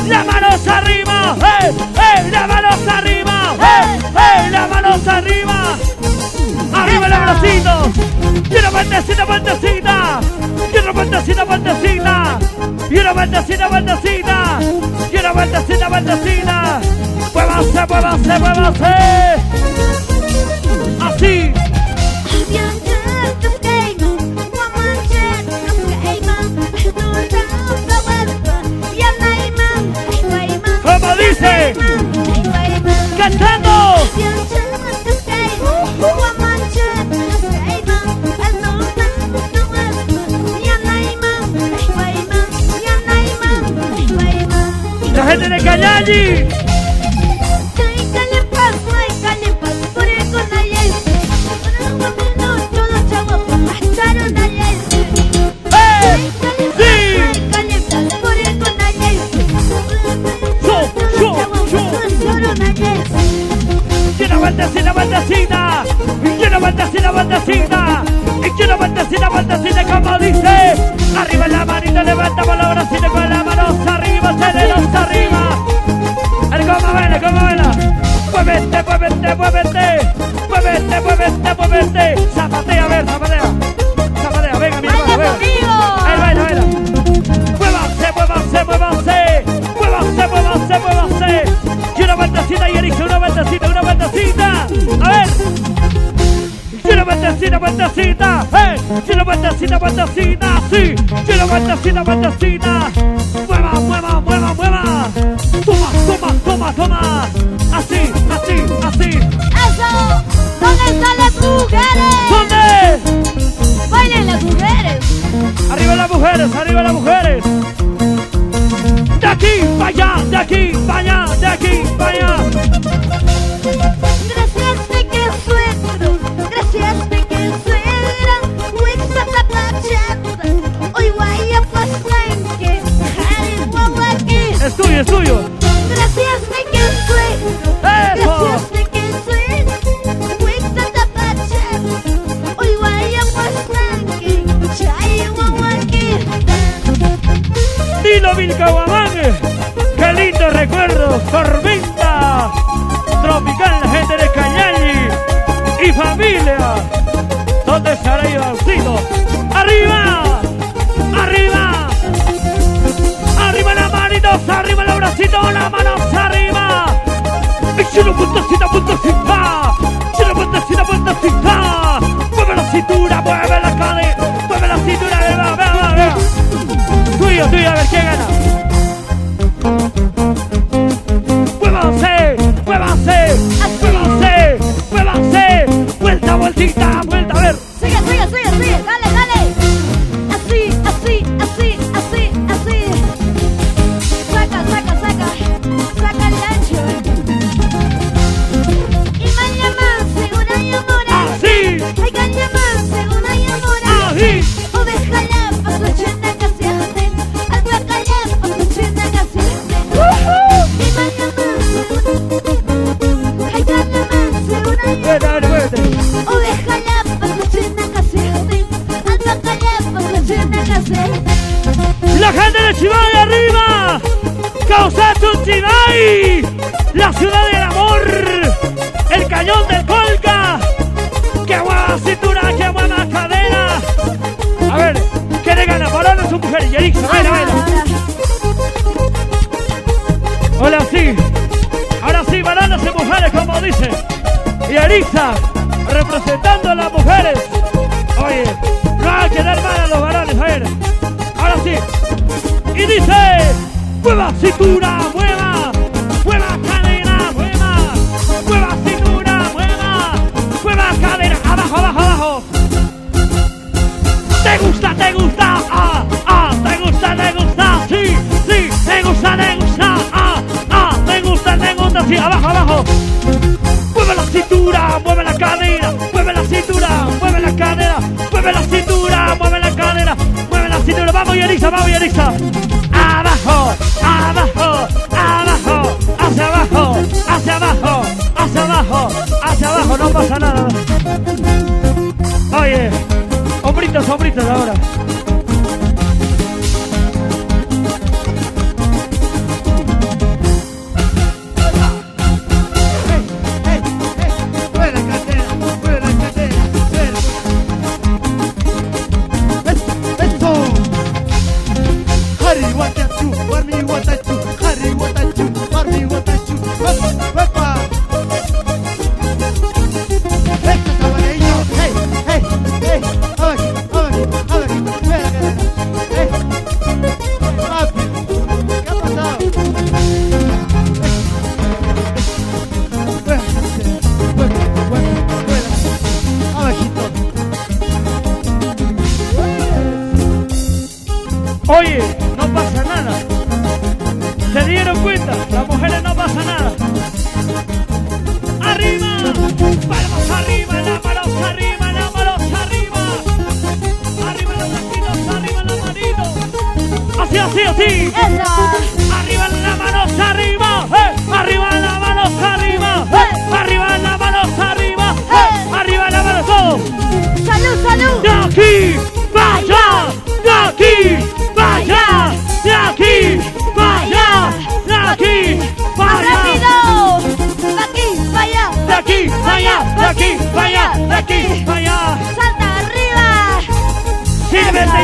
las manos arriba, las manos arriba, las manos arriba. Arriba los bracitos. Y una vueltecita, vueltecita. Y una vueltecita, vueltecita. Y una vueltecita, vueltecita. Y una vueltecita, vueltecita. Muévanse, muévanse, muévanse. Así. ¿Cómo dice? Cantando. La gente de Cayalli. Vueltecita, vueltecita, y una vueltecita, vueltecita, y una vueltecita, vueltecita, como dice. Arriba la manita, levantamos los bracitos con las manos arriba, cederos arriba. ¿Cómo baila, cómo baila? Muévete, muévete, muévete, muévete, muévete, muévete. Zapatea, a ver, zapatea. Zapatea, venga, mi hermano, venga. Ahí baila, baila. Muévanse, muévanse, muévanse, muévanse, muévanse, muévanse. Y una vueltecita, y Erika, una vueltecita, una vueltecita. A ver. Y una vueltecita, vueltecita. Y una vueltecita, vueltecita. Sí. Y una vueltecita, vueltecita. Mueva, mueva, mueva, mueva. Toma, toma, toma, toma. Así, así, así. ¡Eso! ¿Dónde están las mujeres? ¿Dónde? ¡Bailen las mujeres! Arriba las mujeres, arriba las mujeres. De aquí para allá, de aquí para allá, de aquí para allá. Gracias, pequeño suegro. Gracias, pequeño suegro. Wixta taplachata. Hoy vaya pues blanque. Jari guaguaque. Es tuyo, es tuyo. Gracias, pequeño suegro. Gracias, pequeño suegro. Wixta taplachata. Hoy vaya pues blanque. Jari guaguaque. Dilo, Vilcahuamán. Qué lindo recuerdo. Tormenta tropical, la gente de Cayalli y familia. ¿Dónde estará Ivancito? ¡Arriba! ¡Arriba! ¡Arriba las manitos! ¡Arriba los bracitos! ¡Las manos arriba! ¡Y una puntecita, puntecita! ¡Y una puntecita, puntecita! ¡Mueve la cintura! ¡Mueve la cadera! ¡Mueve la cintura! ¡Vea, vea, vea! Tuyo, tuyo, a ver quién gana. ¡Muévanse! ¡Muévanse! ¡Muévanse! ¡Muévanse! ¡Vuelta, vueltita! ¡Vuelta! A ver. Sigue, sigue, sigue, sigue. Dale, dale. Así, así, así, así, así. Saca, saca, saca. Saca el ancho. Y mañana una llamora. Así. Hay que llamarse una llamora. Así. Oveja la paso chenda casiate. Alpaca la paso chenda casiate. Y mañana hay que llamarse una llamora. Oveja la paso chenda casiate. Alpaca la paso chenda casiate. La gente de Chivay arriba. Causatu Chivay. La ciudad del amor. El cañón del Colca. Que buena cintura, que buena cadera. A ver, ¿qué le gana? Varones o mujeres. Yerixa, baila, baila. Ahora sí. Ahora sí, varones y mujeres, como dice. Y Yerixa, representando a las mujeres. Oye, no hay que dar mal a los varones. A ver, ahora sí. Y dice, mueva cintura, mueva. Mueva cadera, mueva. Mueva cintura, mueva. Mueva cadera, abajo, abajo, abajo. ¿Te gusta, te gusta? Ah, ah, ¿te gusta, te gusta? Sí, sí, te gusta, ah, ah, te gusta, sí, abajo, abajo. Mueve la cintura, mueve la cadera, mueve la cintura, mueve la cadera, mueve la cintura, mueve la cadera, mueve la cintura. Vamos, Yerixa, vamos, Yerixa. Abajo, abajo, abajo, hacia abajo, hacia abajo, hacia abajo, hacia abajo, no pasa nada. Oye, hombritos, hombritos ahora. Barmi Watachu, Harry Watachu, Barmi Watachu, ¡Epa! ¡Esto es amarillo! ¡Hey, hey, hey! ¡A ver, ¡espera, ¡hey! ¡Papi! ¿Qué ha pasado? Abajito. Oye, no pasa nada. ¿Se dieron cuenta? Las mujeres no pasa nada. ¡Arriba! ¡Palmas arriba! ¡La manos arriba! ¡La manos arriba! ¡Arriba los taquitos! ¡Arriba las manitos! ¡Así, así, así! Esa. ¡Arriba las manos arriba! ¡Arriba las manos arriba! ¡Arriba las manos arriba! ¡Arriba las manos todos! Salud, salud. ¡De aquí! ¡Vaya! ¡De aquí! ¡Vaya! ¡De aquí! ¡Vaya! ¡De aquí! ¡Vaya! ¡Rápido! De aquí, vaya. ¡De aquí! ¡Vaya! ¡De aquí! ¡Vaya! ¡De aquí! ¡Vaya! Salta arriba. ¡Sírvete